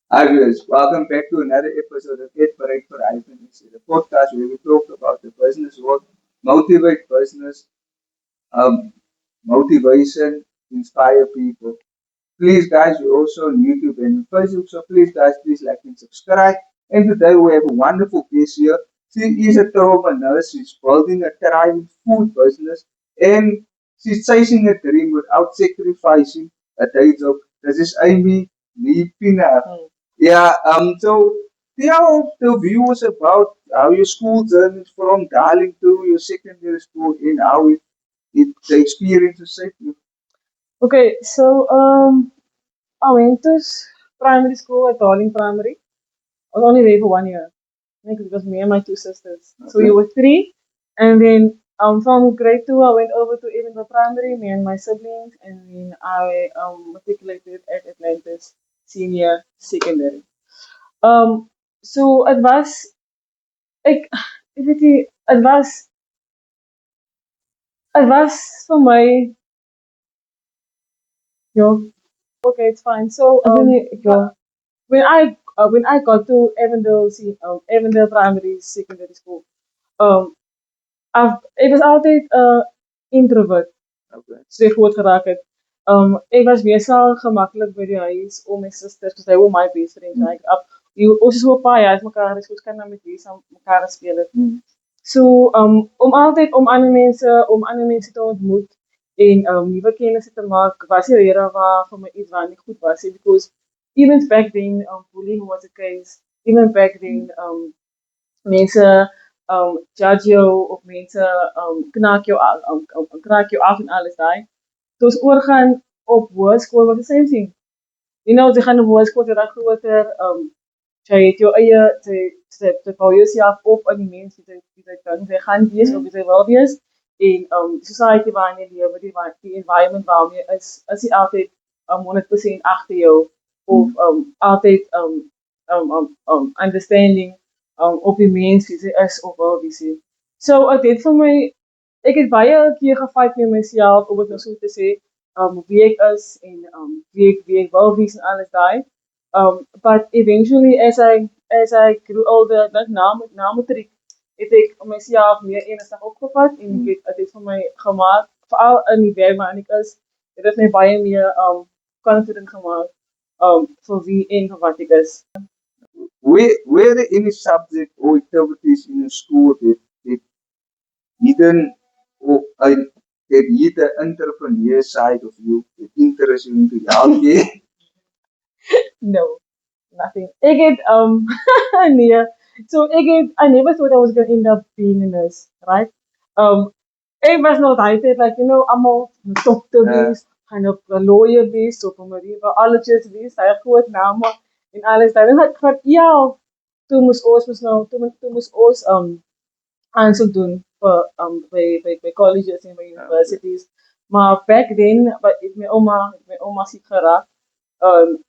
Hi viewers, welcome back to another episode of Get Correct for Ivan, the podcast where we talk about the business world, motivate business, um, motivation, inspire people. Please guys, we're also on YouTube and on Facebook, so please guys, please like and subscribe. And today we have a wonderful guest here. She is a trauma nurse, she's building a thriving food business, and she's chasing a dream without sacrificing a day job. This is Amy Lipina. Yeah, so tell the viewers about how your school journey from Darling to your secondary school and how the experience shaped you. Okay, so I went to primary school at Darling Primary. I was only there for 1 year. I think it was me and my two sisters. So we Okay. were three, and then from grade two I went over to Edenville Primary, me and my siblings, and then I matriculated at Atlantis Senior Secondary. Um, so it was ek ek weet nie, it was vir my ja, okay, it's fine. So when I got to Avondale Primary Secondary School, um, ik was altijd introvert, Okay. zeer groot geraakt het. Ik was meestal gemakkelijk bij de huis om mijn sisters, because they were my best friends. Like, ons is wel een paar jaar uit elkaar, dus we kunnen met die samen elkaar spelen. So, om andere mensen te ontmoeten en nieuwe kennissen te maken, was die reden waar voor mij iets waar niet goed was. Because even back then, bullying was a case. Even back then, mensen judge jou of mensen knaak jou af en alles daar. Dus oorgaan op woordschool was the same thing. Ze gaan op woordschool, ze raak groter, jy het jou eie, jy bou jouself op aan die mense die jy dink jy gaan wees of jy wil wees. En die society waarin jy lewe, die environment waarmee is nie altyd 100% agter jou of altyd understanding op die mens wie sy is of wil wie sy. So ek het vir my ek het baie keer gefight met myself om dit nou so te sê, wie ek is en wie ek wil wees en alles daai. But eventually, as I grew older, like na matriek, het ek myself meer ernstig opgevat en het het vir my gemaak, veral in die werk waarin ek is, het dit my baie meer confident gemaak vir wie en vir wat ek is. Were there any subject or activities in the school that hidden or that hid the entrepreneur side of you, that interest you into healthcare? No, nothing. Ek het nee. So I never thought I was gonna end up being a nurse, right? Um ek was nog daai tyd like almal dokter wees, gaan op 'n lawyer wees of 'n radiologist wees, hy groot name en alles. Dan het ek van ja, toe moes ons aansoek doen vir by colleges en by universities. Maar back then, het my oma siek geraak. En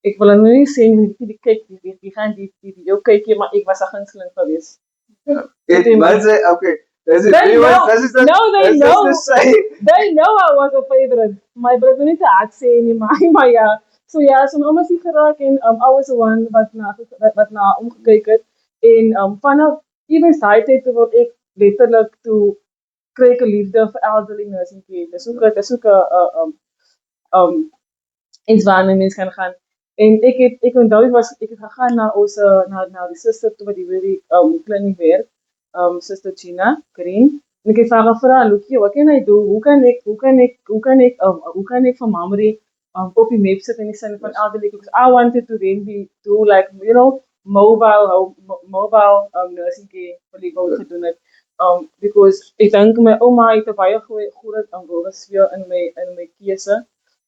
ek wil nou nie sê die kyk die gaan die video kykie, maar ek was 'n gunsteling geweest. It must say, okay, does it They really know. does it No, they does know. this the same? They know I was a favorite. My brother niet te sê nie, maar ja. So ja, so my ouma is geraak en I was the one wat na omgekyk het. En vanaf even daai tyd toe word ek letterlik toe kry ek 'n liefde vir elderly nursing care. Dis ook 'n iets waarna mens kan gaan. En ek onthou ek het gegaan na ons na die suster toe wat die weer die kliniek werk, Sister Gina Green. En ek het vir haar gevra, "Loekie, what can I do? Hoe kan ek van Mamre op die map sit in die sin van elderly because I wanted to then do like mobile nursing care wat ek wou gedoen het. Because ek dink my ouma het 'n baie groot wil gespeel in my keuse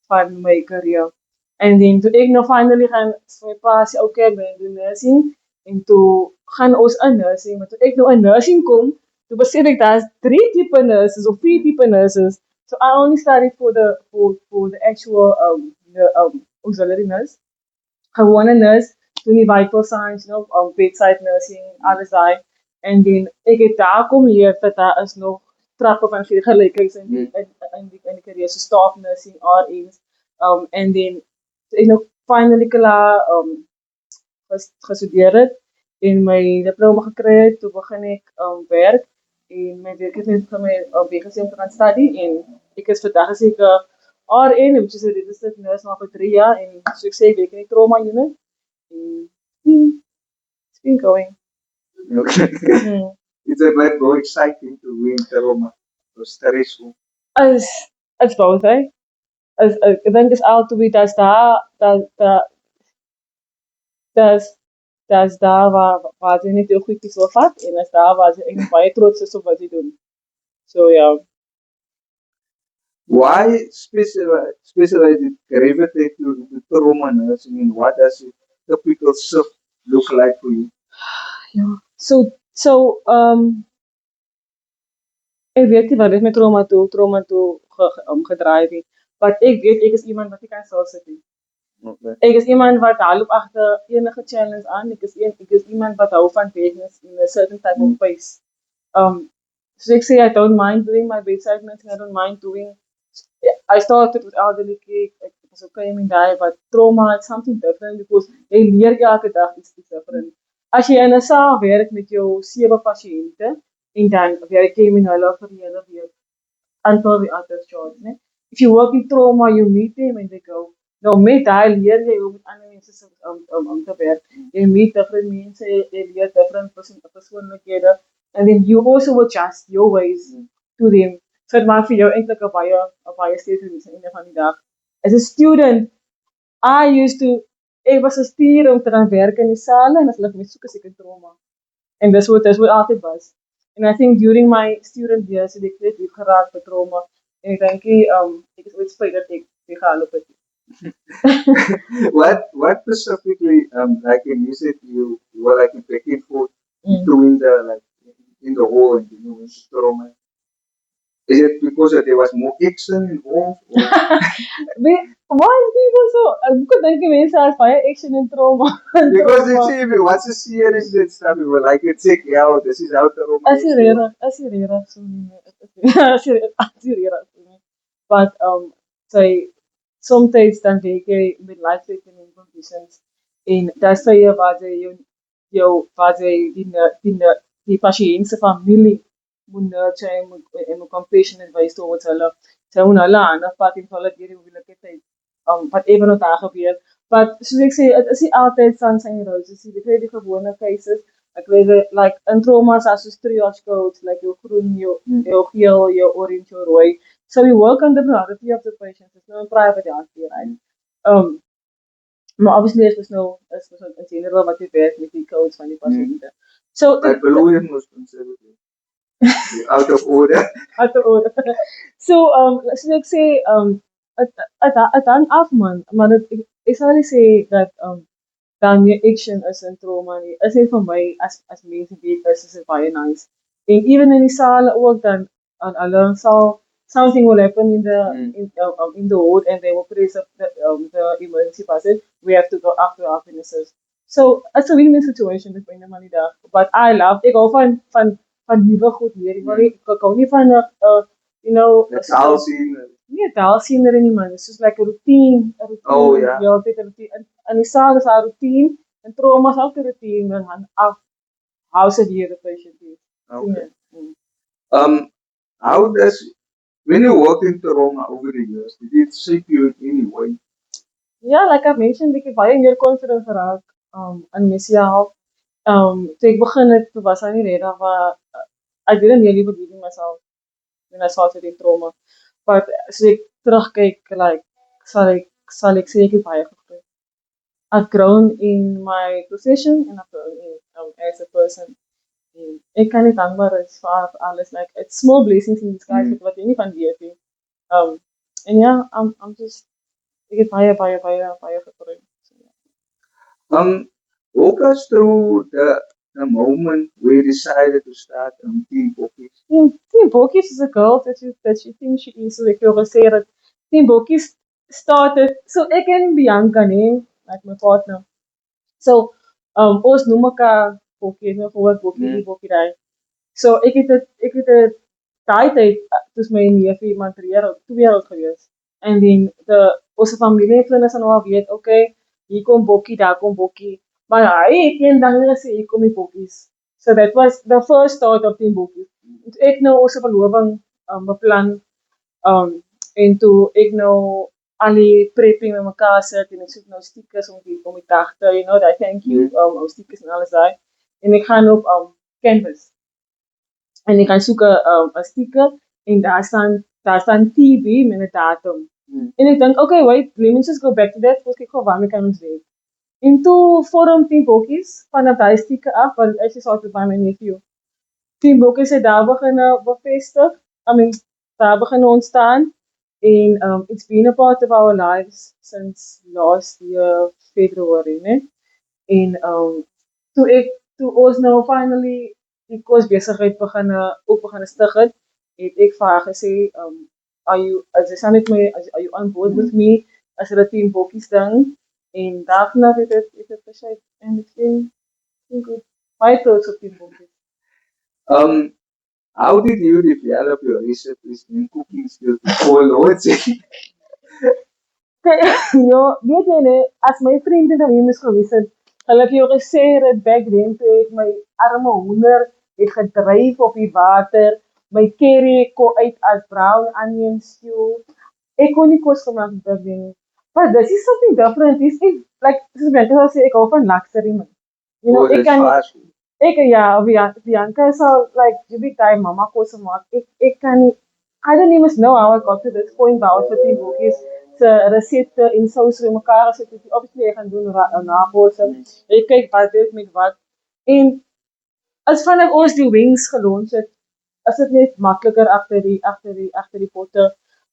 van my carrière. En dan toe ek nou finally gaan vir my pa sê okay, ek gaan doen nursing en toe gaan ons in nursing, maar toe ek nou in nursing kom, toe besef ek daar's 3 tipe nurses of 4 tipe nurses. So I only studied for the actual auxiliary nurse, gewone nurse, doen die vital signs, bedside nursing, alles daai. En dan ek het daar kom leer dat daar is nog trappe van gelykheid in die carrière, so staff nursing, RNs, en dan toe ek nog finally klaar gestudeer het en my diploma gekry het, toe begin ek werk en my werk het net vir my weggezien om te gaan study en ek is vandag is ek RN, which is a registered nurse maar vir 3 jaar en so ek sê ek werk in die trauma unit en it's been going. Okay. Hmm. It's a bit more exciting to win trauma. So stressful. As both, hè. Ek dink is altyd dat daar's daar waar jy net jou goedjies wil vat en is daar waar jy eintlik baie trots is op wat jy doen. So ja. Why specialize it gravitate to trauma nursing and what does a typical shift look like for you? Ja. So ek weet nie wat dit met trauma toe gedraai het. Want ek weet ek is iemand wat nie kan self sit nie. Okay. Ek is iemand wat hardloop agter enige challenge aan. Ek is iemand wat hou van business in a certain type of pace. So ek sê I don't mind doing my bedside nursing. I don't mind doing. I started with elderly care. Ek was okay met daai, but trauma is something different because jy leer elke dag iets different. As jy in 'n saal werk met jou 7 pasiënte en dan werk jy met hulle vir die hele week until the others charge, né? If you work in trauma, you meet them and they go. Nou met daai leer jy hoe met ander mense te werk. Jy meet different mense, jy leer different persoonlikhede and then you also adjust your ways to them. So dit maak vir jou eintlik 'n baie steeds in die einde van die dag. As a student, ek was 'n stuur om te gaan werk in die sale en as hulle my soek as ek in trauma. En dis wat altyd was. And I think during my student years, ek het lief geraak met trauma. En ek dink ek is ooit spyt dat ek gegaan het. What specifically like when you said you were like back and forth doing the like in the hall and you know trauma? Is it because there was more action involved? Why is people so? Ek dink mense as baie action in trauma. Because they say if you watch a series and stuff, you will like it. Check out. This is how trauma. As jy reg so nie. As jy reg so nie. But say sometimes dan werk jy met life-threatening conditions en daar sê jy waar jy waar jy die pasiënt se familie moet nurture en moet compassionate wees towards hulle. Sy moet hulle aanvat en hulle deur die moeilike tyd. Wat even nog daar gebeur. But soos ek sê, dit is nie altyd sunshine and roses. Jy kry die gewone cases. Ek weet like in traumas as soos triage codes, like jou groen, jou geel, jou orange, jou rooi. So we work on the priority of the patients. It's no private hospital, right? Maar obviously is nou in general wat jy werk met die codes van die pasiënte. So like below most conservative. Out of order. Out of order. So soos ek sê, het hang af man, maar ek sal nie sê dat dan je action is in trauma nie. Is nie vir my as mense weet is dit baie nice. En even in die sale ook dan hulle sal something will happen in the ward and they will press up the emergency button. We have to go after our witnesses. So it's a win-win situation between the money daar. But ek hou van nuwe goed leer. Ek hou nie van you know, taal sien. Nee, taal sien er nie man. It's just like a routine. Oh ja. Ja, dit 'n routine. En die saal is 'n routine en trauma is ook 'n routine en dan af how severe the patient is. Okay. How does when you work in trauma over the years, did it shape you in any way? Yeah, like I mentioned, ek het baie meer confident geraak in myself. Toe ek begin het, was I nie reg waar I didn't really believe in myself when I started in trauma. But as ek terugkyk, like sal ek sê ek het baie gegroei. I've grown in my profession and I've grown in, as a person. Ek kan nie dankbaar is vir alles. Like it's small blessings in disguise wat jy nie van weet nie. And yeah, I'm just ek het baie gegroei. So, yeah. Walk us through the moment where you decided to start Team Bokkies. Team Bokkies is a girl that she thinks she is. So ek wil gesê dat Team Bokkies started. So ek en Bianca nee, like my partner. So ons noem mekaar Bokkie, nou gehoor Bokkie daai. So ek het daai tyd toe my neefie iemand 2 jaar oud gewees. En dan ons familie het hulle nou al weet, okay, hier kom bokkie, daar kom bokkie. Maar hy het eendag gesê, hier kom die bokkies. So that was the first start of 10 bokkies. Toe ek nou ons verloving beplan, en toe ek nou al die prepping met mekaar sit en ek soek nou stickers om die tagte, you know, dat thank you, stickers en alles daai. En ek gaan op Canvas. En ik ga zoeken een sticker en daar staan TV met een datum. En ik denk, oké, wait, let me just go back to that, dus ik ga waarmee kan ons werk. En toen vorm 10 boekjes vanaf die sticker af, want ik is altijd bij mijn nephew. 10 boekjes zijn daar beginnen bevestig, daar beginnen ontstaan. En it's been a part of our lives since last year, February, né? En toen ons nou finally die kosbesigheid ook begin stig het ek vir haar gesê, as jy saam met my, are you on board with me, as jy 10 bokkies ding, en daarna het het gesê, en it's been good, baie trots op 10 bokkies. How did you develop your recipes in cooking skills before Lord's? Jo, weet jy nie, as my vriende dan hier moes gewees het, hulle het jou gesê dat back then toe het my arme hoender het gedryf op die water, my curry kom uit as brown onion stew. Ek kon nie kos gemaak back then nie. But this is something different. This is like, soos Bianca sê, ek hou van luxury man. You know, ek kan Bianca sal like every time mama kos maak. Ek kan nie, I don't even know how I got to this point waar ons 15 boekies se resepte en sous vir mekaar gesit het. Obviously ek gaan doen navorsing. Ek kyk wat werk met wat. En as vanaf ons die wings gelons het, is dit net makliker agter die potte.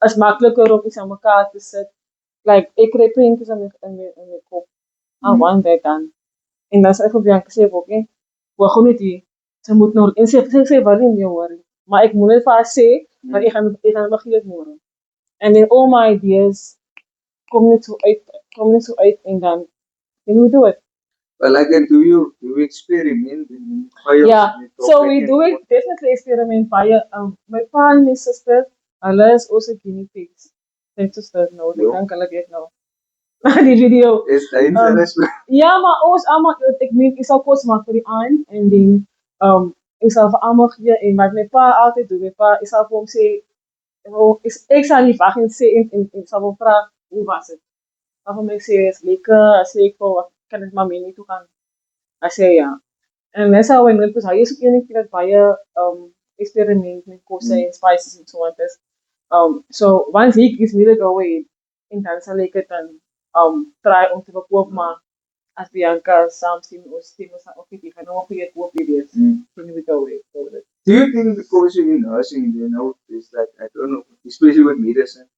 Is makliker om iets aan mekaar te sit. Like ek kry prentjies in my kop. I want that done. En dan sê ek vir Bianca sê bokkie, wou gewoon net hier. Sy moet nou en sê wat nie hoor. Maar ek moet net vir haar sê, maar ek gaan begin môre. And then all my ideas kom net so uit en dan we do it. Well, like, do you experiment? Yeah, so we do it, definitely experiment by my pa and my sister, hulle is also guinea pigs. Thanks to sister, no, they kan hulle weet nou. Die video. Is dangerous. Ja, maar ons allemaal, ek meen, ek sal kos maak vir die aand, en dan, ek sal vir allemaal gee, en wat my pa altyd doen, my pa, ek sal vir hom sê, ek sal nie wag en sê, en ek sal vir hom vraag, hoe was het? Hij van mij zei, is lekker. Hij zei, kan ik maar mee naartoe gaan? Hij zei, ja. En dan zou hij net, dus hij is ook een keer dat bij je experiment met kosten en spices en zo. Dus, so, once he gives me the go away, en dan zal ik het dan try om te verkoop, maar als Bianca samen zien, ons team is ook niet, gaan nog weer koop video's. Then we go away. Do you think because you're in nursing, you know, it's like, I don't know, especially with medicine,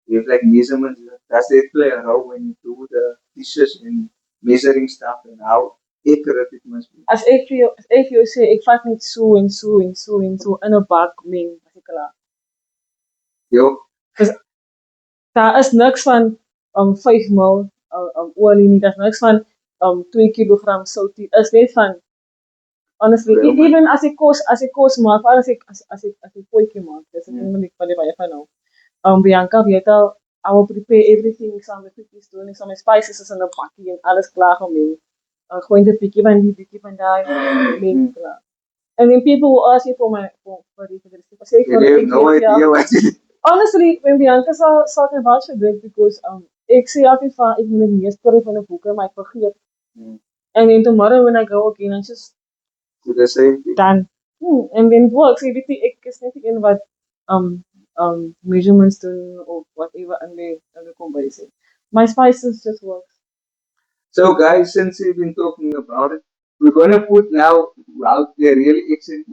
you have like measurements, does it play a role when you do the dishes and measuring stuff and how accurate it must be? As ek vir jou sê, ek vat net so en so en so en so in 'n bak meng, as ek klaar. Jo. Daar is niks van 5 ml olie nie, daar's niks van 2 kg sout nie. Is net van honestly, even as ek kos maak, as ek potjie maak, dis nie net van die baie van nou. Bianca weet al, I will prepare everything, ek sal my cookies doen, ek sal my spices is in 'n bakkie en alles klaar gemeng. Gewoon een bietjie van die, bietjie van daai, meng klaar. And then people will ask you for the recipe. You have no idea what it is. Honestly, when Bianca sal ek wat so dit, because ek sê altyd van, ek moet nie skryf van 'n boeke, maar ek vergeet. And then tomorrow when I go again, I just do the same thing. Done. And then it works. Ek is net een wat measurements doen of whatever in the combination. My spices just work. So guys, since we've been talking about it, we're gonna put now out there really action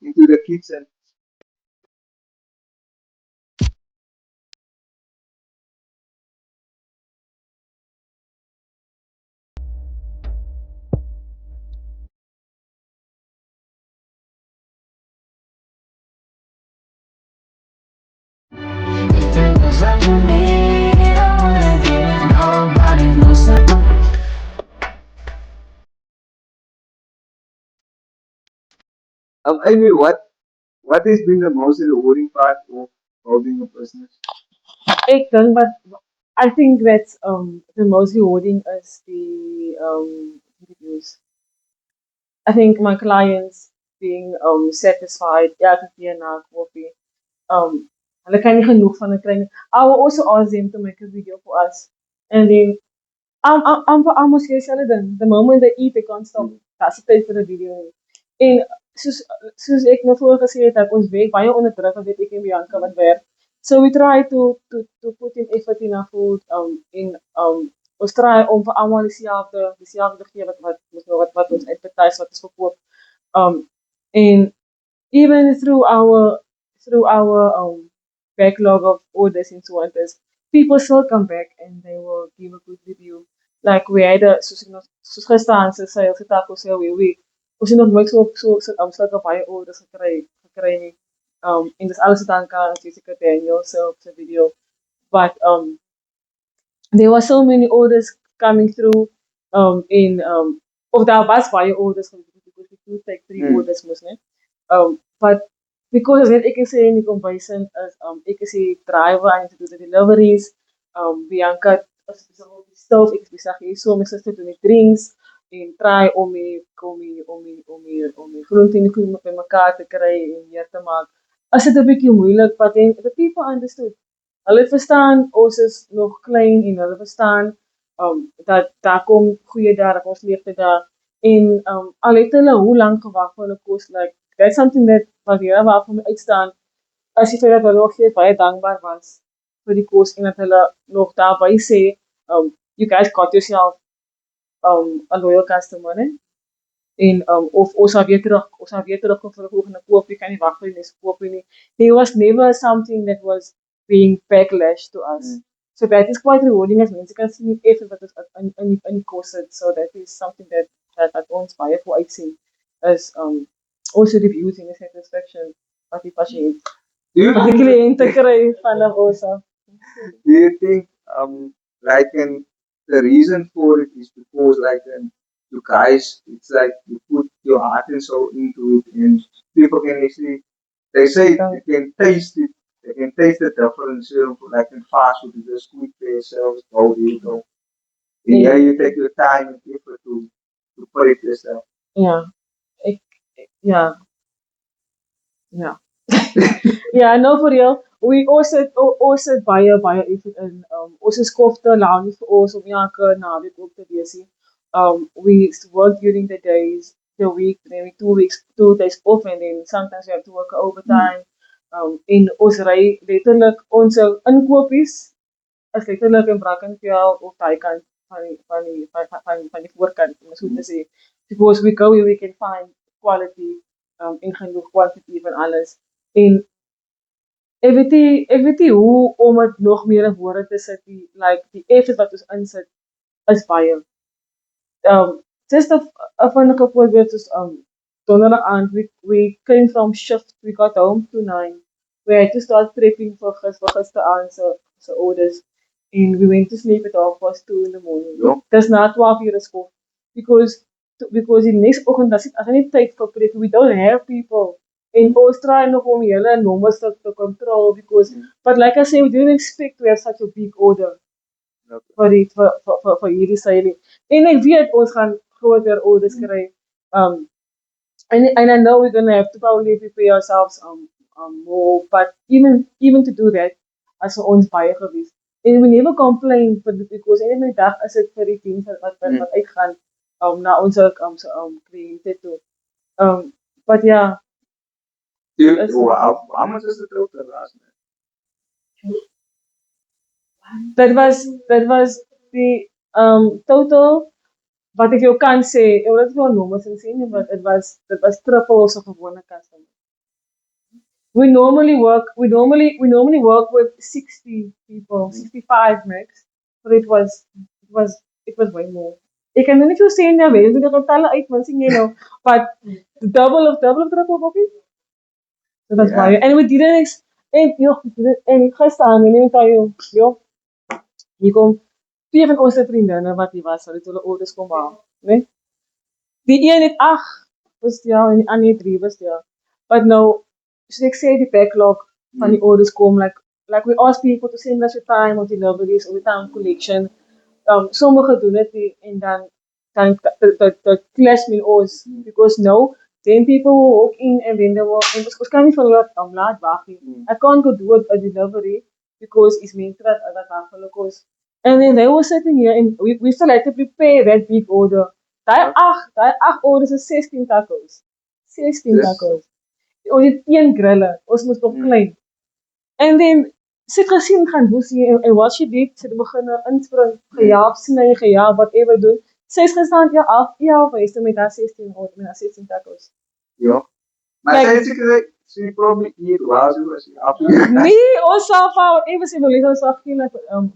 into the kitchen. I mean, what has been the most rewarding part of building a business? Ek dink wat I think that the most rewarding is the reviews. I think my clients being satisfied elke keer na koffie. Hulle kan nie genoeg van het kry nie. I will also ask them to make a video for us. And then I'm for almost dieselfde ding. The moment they eat, they can't stop. That's the tyd vir 'n video nie. En soos ek nou voor gesê het, dat ons werk baie onder druk, weet ek en Bianca wat werk. So we try to put in effort in our food ons try om vir almal dieselfde gee wat ons advertise wat ons verkoop. And even through our backlog of orders and so on, people still come back and they will give a good review. Like we had soos gister se sales het taco sale we ons het nog nooit sulke baie orders gekry nie. En dis alles te danke aan Jessica Daniel se video. But there were so many orders coming through of daar was baie orders because we do take 3 orders mos net. But because as ek sê in die kombuisen is ek is die driver and to do the deliveries. Bianca is besig op die stoof, ek is besig hier so my suster doen die drinks en try om die groente en die groente by mekaar te kry en meer te maak. As dit 'n bietjie moeilik, but then the people understood. Hulle verstaan ons is nog klein en hulle verstaan dat daar kom goeie dae, daar kom slegte dae en al het hulle hoe lank gewag vir hulle kos, like that's something that wat hier waar vir my uitstaan. As jy vir dat hulle nog steeds baie dankbaar was vir die kos en dat hulle nog daarby sê, you guys got yourself a loyal customer, né? En of ons sal weer terugkom vir 'n volgende koop, jy kan nie wag vir die nächste koop nie. There was never something that was being backlash to us. So that is quite rewarding as mense kan sien effort wat ons in die kos sit. So that is something that ons baie voor uitsien is also the beauty and the satisfaction wat die pasiënt wat die kliënte kry van ons af. Do you think like the reason for it is because like you guys, it's like you put your heart and soul into it and people can actually, they say you can taste it, they can taste the difference, like in fast food, you just quick for yourselves, go eat, go. And yeah, you take your time and effort to put it yourself. Yeah. Yeah. Yeah, no, for real. We also baie effort in ons skofte lang nie vir ons om elke naweek op te wees nie. We work during the days, the week, maybe 2 days off, and then sometimes we have to work overtime. En ons ry letterlik ons inkopies is letterlik in Brackenfell of daai kant van die voorkant, om so te sê. Because we go where we can find quality en genoeg quantity van alles. En ek weet nie hoe om dit nog meer in woorde te sit, like die effort wat ons insit is baie. Just a vinnige voorbeeld is donderdag aand, we came from shift, we got home to 9. We had to start prepping for gister aand se orders. And we went to sleep at 2:30 in the morning. Ja. Dis na 12 uur skool. Because die next oggend as nie tyd vir prep, we don't have people. En ons try nog om hele nommers te control because, but like I say, we didn't expect to have such a big order vir hierdie sale. En ek weet ons gaan groter orders kry. And I know we're gonna have to probably prepare ourselves more, but even to do that, as vir ons baie gewees. And we never complain because in my dag is dit vir die team wat uitgaan na ons kliënte toe. But yeah. How much is the total last night? That was the total, wat ek jou kan sê, ek wil dit wel nommers en sê nie, but it was triple ons gewone customer. We normally work with 60 people, 65 max, but it was way more. Ek kan nie vir sê nou weet, ek het getalle uit, want sien jy nou, but double of triple of it. So that's why. And we didn't en gister neem ek jou, hier kom 2 van ons vriendinne wat hier was, hulle het hulle orders kom haal, né? Die een het 8 bestel en die ander het 3 bestel. But nou, soos ek sê, die backlog van die orders kom, like like we ask people to send us your time or deliveries or time collection. Sommigen doen het nie, en dan clash met ons because no, then people will walk in and then they will, en ons kan nie vir hulle laat wag nie. I can't go do a delivery because it's mense dat wag vir hulle kos. And then they were sitting here and we still had to prepare that big order. Daai 8 orders is 16 tacos. 16 Yes. tacos. Ons het een grille. Ons moes nog klein. And then sy het gesien gaan woes hier en wat sy did, sy het begin inspring, gejaag, sny, gejaag, whatever doen. Sy is gestaan ja af, is met haar 16 orders, met haar 16 tacos. Ja. Maar Like- sy het seker sy probably eat wazoo as jy af. Nee, ons sal van whatever sy wil, ons sal geen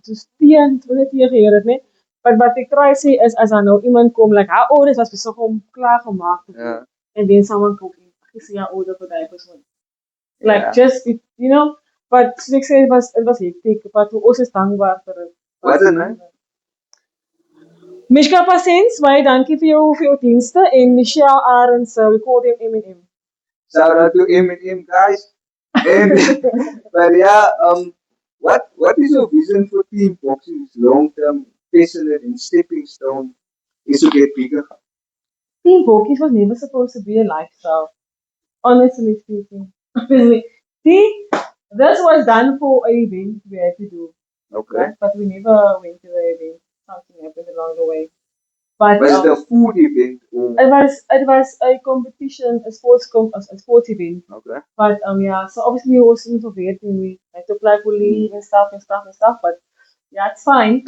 soos teen, het net hier geheer het, nee. Maar wat ek try sê is, as daar nou iemand kom, like haar orders was besig om klaar gemaakt te Ja. worden. And then someone cook in, ek sê ja order vir die persoon. Like Ja. just, you know, but soos ek sê, het was hectic, but ons is dankbaar vir het. Wat is dit? Mishka Pasens, baie dankie vir jou dienste, en Michelle Arends, we call them M&M. Shout out to M&M guys. And but yeah, what is your vision for Team Boxing's long-term precedent and stepping stone is to get bigger? Team Bokies was never supposed to be a lifestyle, honestly speaking. See, this was done for an event we had to do, Okay. right? But we never went to the event. Something happened along the way. But Was it a food event or it was a competition, a sports event. okay? But yeah, so obviously we was involved and we had to apply for leave and stuff and stuff and stuff. But yeah, it's fine.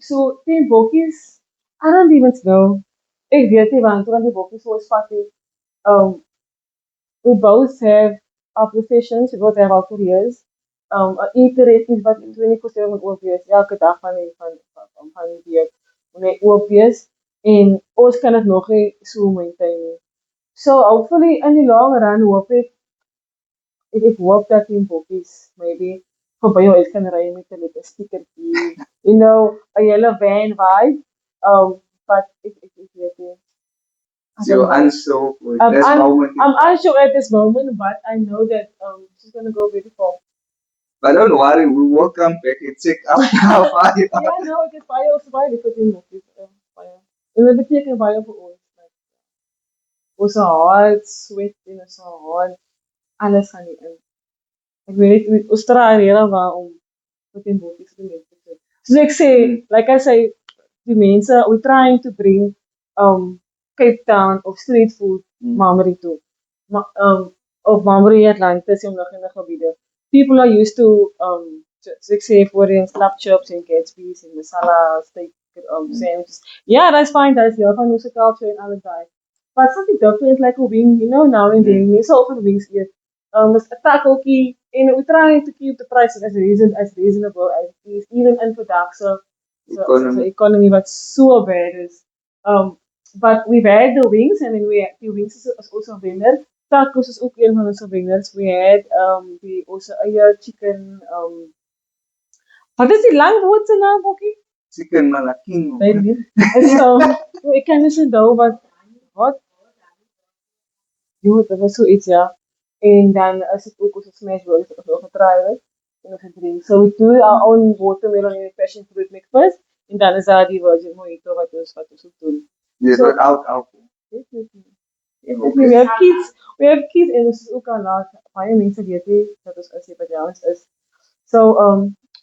So Team Bokies, I don't even know. Ek weet nie want die Bokies was fatty. We both have our professions, we both have our careers. Internet is wat 24/7 moet oop wees, elke dag van die week moet oop wees, en ons kan dit nog nie so maintain nie. So hopefully in die long run hoop ek hoop dat die Bokies maybe verby jou uit kan ry met 'n lekker stickertjie, you know, 'n hele van vibe. But ek weet nie. I So don't know. unsure for I'm this moment. I'm unsure at this moment, but I know that she's gonna go very far. But don't worry, we will come back and check out how far you are. Ja, nou, ek is baie ons baie lief vir die Bokies. Baie. En dit beteken baie vir ons. Like, ons hart, sweat en ons hart, alles gaan nie in. Ek weet nie, ons draai hier waar om met die Bokies te mense te doen. Soos ek sê, like I say, die mense, we're trying to bring Cape Town of street food Maamri toe. Of Maamri Atlantis, die omliggende gebiede. People are used to, soos ek sê, voorheen slap chips en Gatsby's en masala steak sandwiches. Yeah, that's fine, that's deel van onze culture en alles daai. But something different, like a wing, you know, now and then, mense al van wings eet. Is 'n takeltjie, and we're trying to keep the prices as reasonable as it is, even in vandag so economy wat so bad is. But we've had the wings, and then the wings is also a vendor. Tacos is ook een van onze vendors. We had die onze eie chicken. Wat is die lang woord se naam, Bokkie? Chicken malaking. Weet nie. So ek kan nie onthou wat. Jo, dat was zoiets, ja. En dan is het ook onze smash burgers dat we ook getraaid hebben. En nog een drink. So we do our own watermelon and passion fruit mix first. En dan is daar die virgin mojito wat ons ook doen. Yes, So- without alcohol. We have kids en ons is ook al laat. Baie mense weet nie dat ons is by ons is. So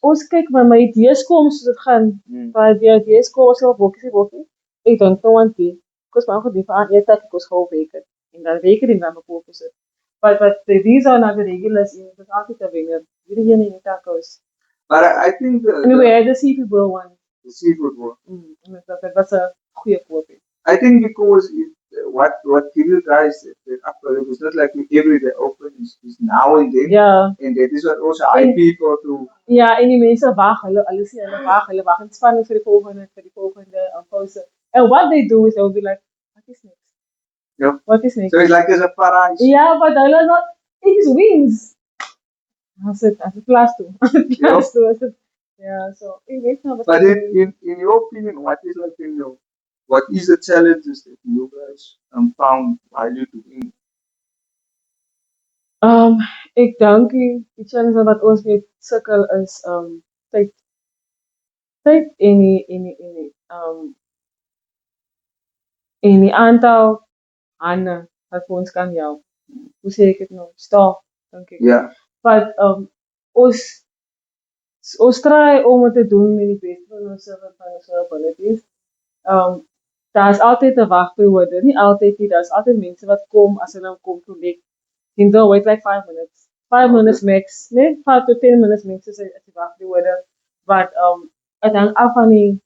ons kyk maar my idees kom soos dit gaan. Maar die idees kom ons wel bokkie. Ek dink nou aan die. Kos maar goed aan eet dat ek kos gou beker. En dan beker en dan bekoop ons dit. But these are not the regulars in the market of winner. Hierdie een in die tacos. But I think And we had the seafood bowl one. the seafood one. En dat was 'n goeie koopie. I think because what Kirill guys said after it was not like we every day open is now and then. Ja. And that is what also I people to Ja, en die mense wag, hulle sien hulle wag in spanning vir die volgende pause. And what they do is they will be like, what is next? Yeah. What is next? so it's like there's a paradise. Ja, but hulle not, it is wings. As it plaas toe. Plaas toe as it. Ja, so ek weet nou wat. But in your opinion, what is like what is the challenges that you guys found while you doing? Ik dank u. Die challenge wat ons mee sukkel is tyd tyd en die aantal hande wat vir ons kan help. Hoe sê ek dit nou? Staf, dink ek. Ja. But ons ons try om dit te doen met die beste van ons abilities. Daar's altyd 'n wagperiode, nie altyd nie, daar's altyd mense wat kom as hulle kom collect. You can wait like 5 minutes. 5 minutes max, nee, 5 to 10 minutes max is die wagperiode. But dit hang af van die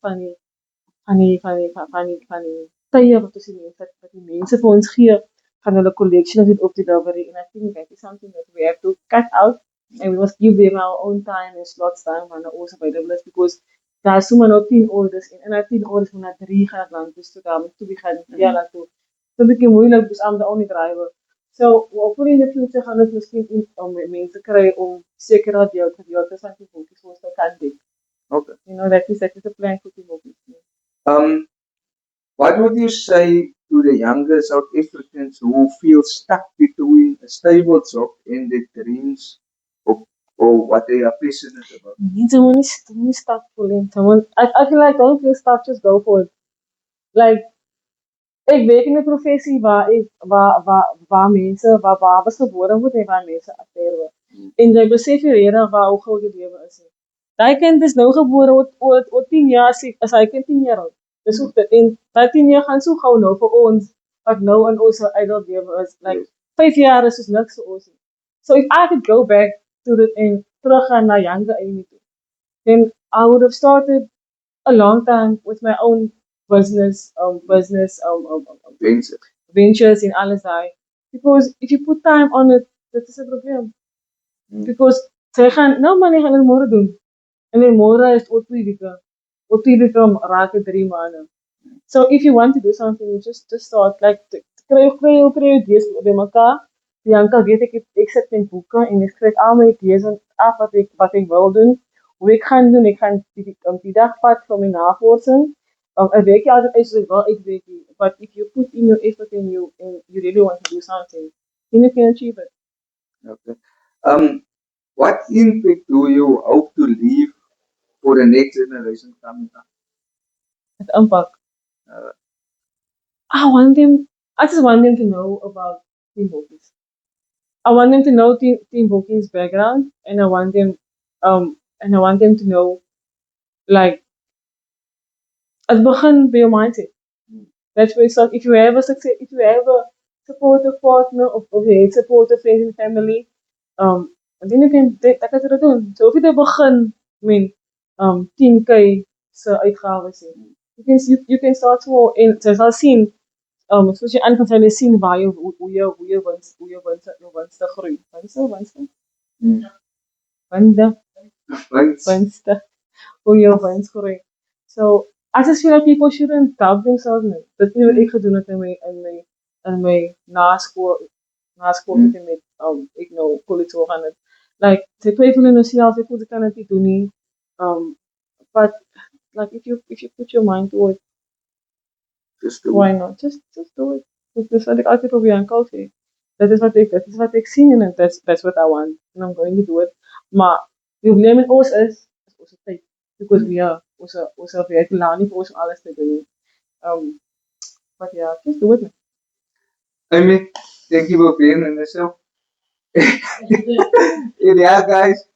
tye wat ons die mense vir ons gee van hulle collection of it op delivery. And I think that is something that we have to cut out and we must give them our own time and slots time when they're also available because daar is sommer nou 10 orders en in daai 10 orders moet na 3 gaan land toe gaan met toe begin ja laat toe. So 'n bietjie moeilik because I'm the only driver. So hopefully in the future gaan ons miskien mense kry om seker dat jy gedeeltes van die boekies vir ons kan doen. Okay. You know that is a plan for the boekies. What would you say to the younger South Africans who feel stuck between a stable job and their dreams or what they are passionate about? Someone is stuck pulling. I feel like don't feel stuck, just go for it. Like ek werk in 'n professie waar mense waar babas gebore word en waar mense afsterwe. En jy besef jy regtig hoe groot die lewe is. Daai kind is nou gebore oor 10 jaar as hy kind 10 jaar oud. Dis ook dit en daai 10 jaar gaan so gou nou vir ons wat nou in ons adult lewe is. Like 5 jaar is niks vir ons. So if I could go back to the en teruggaan na younger Amy toe, then I would have started a long time with my own business, ventures in alles daai. Because if you put time on it, dit is 'n probleem. Because sy gaan nou maar nie gaan môre doen. En dan môre is oor 2 weke. Oor 2 weke raak dit 3 maande. So if you want to do something, you just start like kry idees by mekaar. Bianca weet ek sit met boeke en ek skryf al my idees af wat ek wil doen. Hoe ek gaan doen, ek gaan die dag vat vir my navorsing. 'n week altyd is wel uitwerk, but if you put in your effort and you really want to do something, then you can achieve it. Okay. What impact do you hope to leave for the next generation coming up? Het impact. I just want them to know about Team Bokies. I want them to know Team Bokies' background, and I want them to know, like, het begin by your mindset. That's where it starts. If you have a supportive partner of a supportive friends and family, then you can dat kan jy doen. So if jy begin met 10k se uitgawes hê. You can start small en jy sal sien soos jy aangaan sal jy sien waar hoe jy wins te groei. Winste. Hoe jy wins groei. So I just feel like people shouldn't doubt themselves. Dit is wat ek gedoen het in my naskool met ek nou college gaan het. Like jy twyfel in jouself, ek kan dit nie doen nie. But like if you put your mind to it, why not? Just do it. Dis wat ek altyd probeer aankou sê. Dit is wat ek sien en that's what I want and I'm going to do it. Maar die probleem met ons is ons tyd because we are also we het laat nie vir ons alles te doen. But yeah, just do it. Amy, thank you for being in the show. Yeah, guys.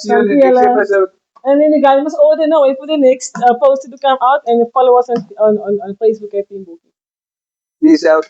See you in the next episode. And then the guys must order now. Wait for the next post to come out and follow us on Facebook at Team Bokies. Peace out.